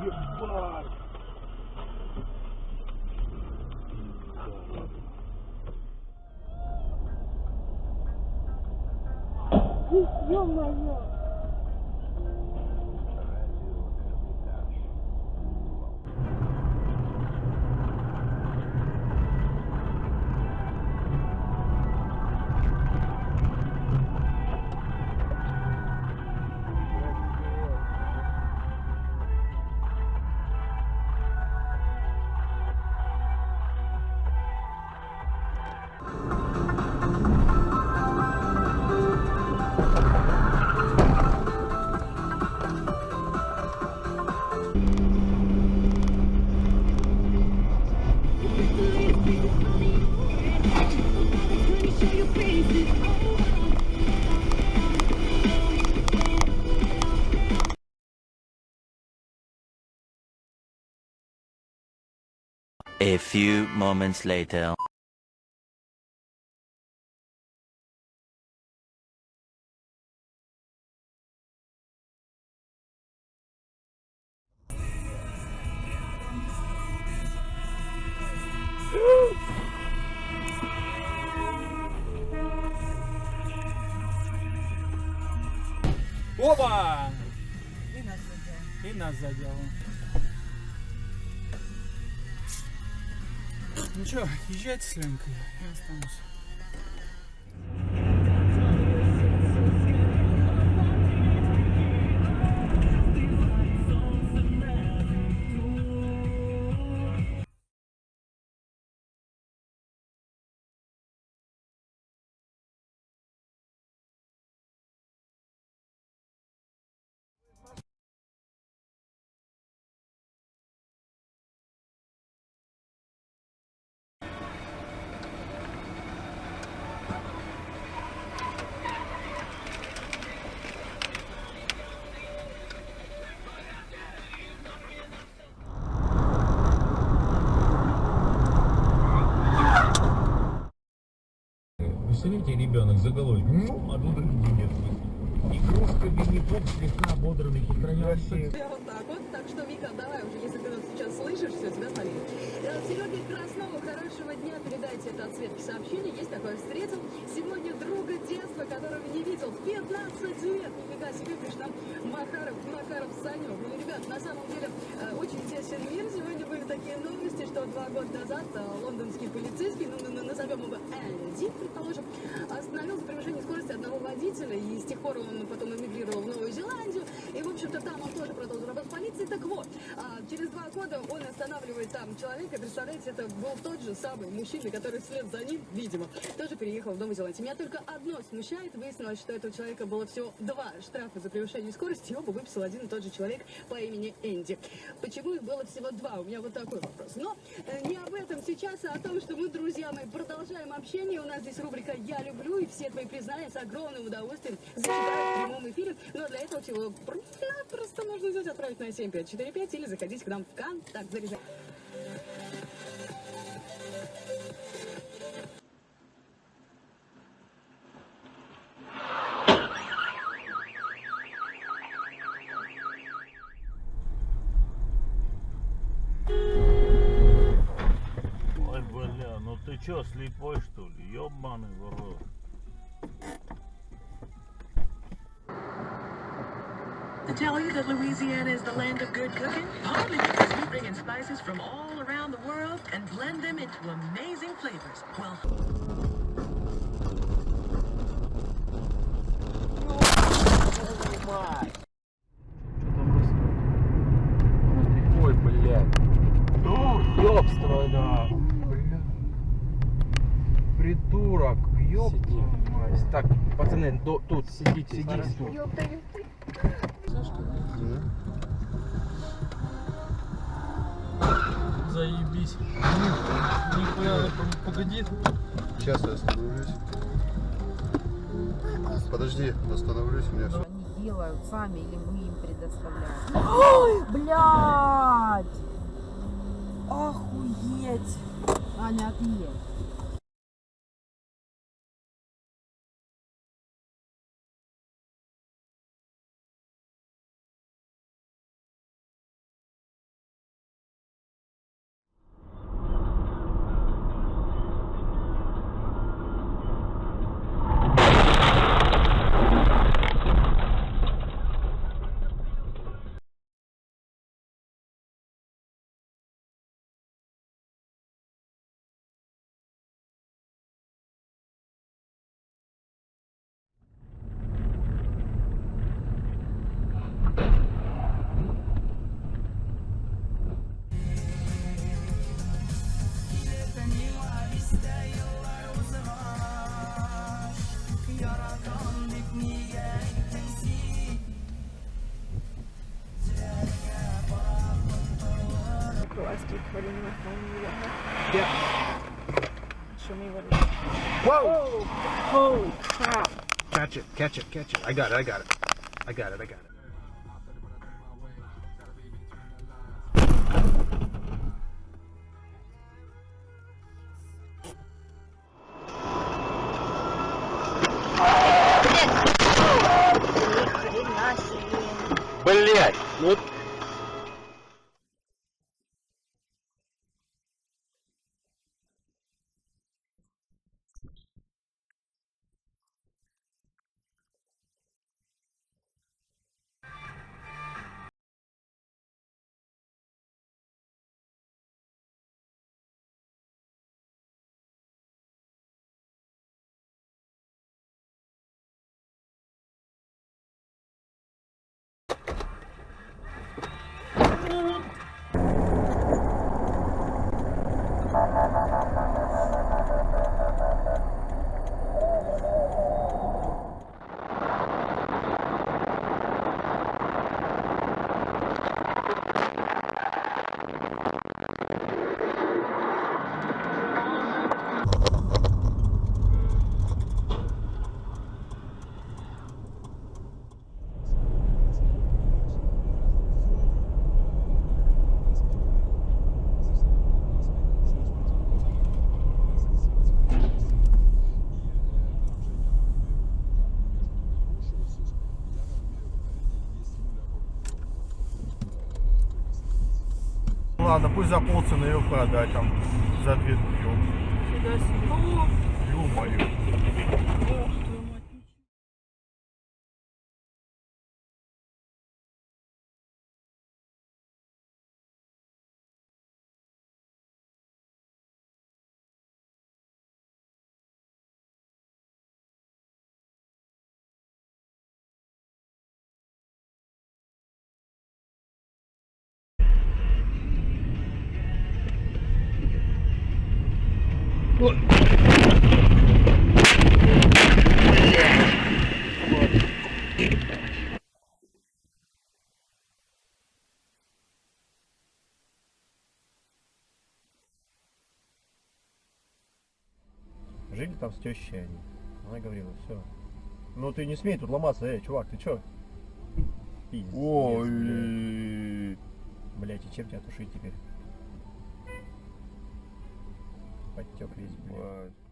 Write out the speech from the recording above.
Ебать! Ё-моё! A few moments later. Опа! И нас задел. И нас задело. Ну что, езжайте с Ленкой, я останусь. Представляете, ребенок заголовок, а тут другие нет. Игрушка Винни-Пух слегка ободранный, хитронящий. Вот так вот. Так что, Вика, давай уже, если ты нас сейчас слышишь, все, тебя спалили. Сереге Краснову хорошего дня. Передайте это от Светки сообщение. Есть такое. Встретил сегодня друга детства, которого не видел 15 лет. Нифига себе, пишет нам Макаров Санек. Ну, ребят, на самом деле, очень тесен мир. Сегодня были такие новости, что 2 года назад лондонский полицейский, ну, назовем его Энди, предположим, остановил за превышение скорости одного водителя, и с тех пор он потом эмигрировал в Новую Зеландию, и, в общем-то, там он тоже продолжил работать в полиции. Так вот, через 2 года он останавливает там человека, представляете, это был тот же самый мужчина, который вслед за ним, видимо, тоже переехал в Новую Зеландию. Меня только одно смущает, выяснилось, что этого человека было всего 2 штрафа за превышение скорости, оба выписал один и тот же человек по имени Энди. Почему их было всего 2? У меня вот такой вопрос. Но не об этом сейчас, а о том, что мы, друзья мои, продолжаем общение. У нас здесь рубрика «Я люблю», и все твои признания с огромным удовольствием зачитаю в прямом эфире. Но для этого всего просто нужно взять, отправить на 7545 или заходить к нам в контакт. Заряжай. Ой, бля, ну ты чё, слепой что ли? Ёбаный в рот. To tell you that Louisiana is the land of good cooking? Partly because we bring in spices from all around the world and blend them into amazing flavors. Well, Ой, блядь. Ёбство, да. Бля. Придурок. Ёб. Так, пацаны, тут сидите тут. Заебись. Нихуя, погоди. Сейчас я остановлюсь. Подожди, остановлюсь, у меня все. Они делают сами или мы им предоставляем? Ой, блядь! Охуеть! Аня, отъедь. Google, I was recording my phone. You got that? Yeah. Show me what it is. Whoa! Holy crap. Catch it, catch it, catch it. I got it, I got it. I got it, I got it. Хрена себе. Блять! Ну. Ладно, пусть за полцены ее продать там за 2 трёх. Фига себе. Ё-моё. Ох, твою мать. Жили там с тещей они. Она говорила, все. Ну ты не смей тут ломаться, чувак, ты чё? Пиздец, Ой. блядь, и чем тебя тушить теперь? Подтек весь, блядь.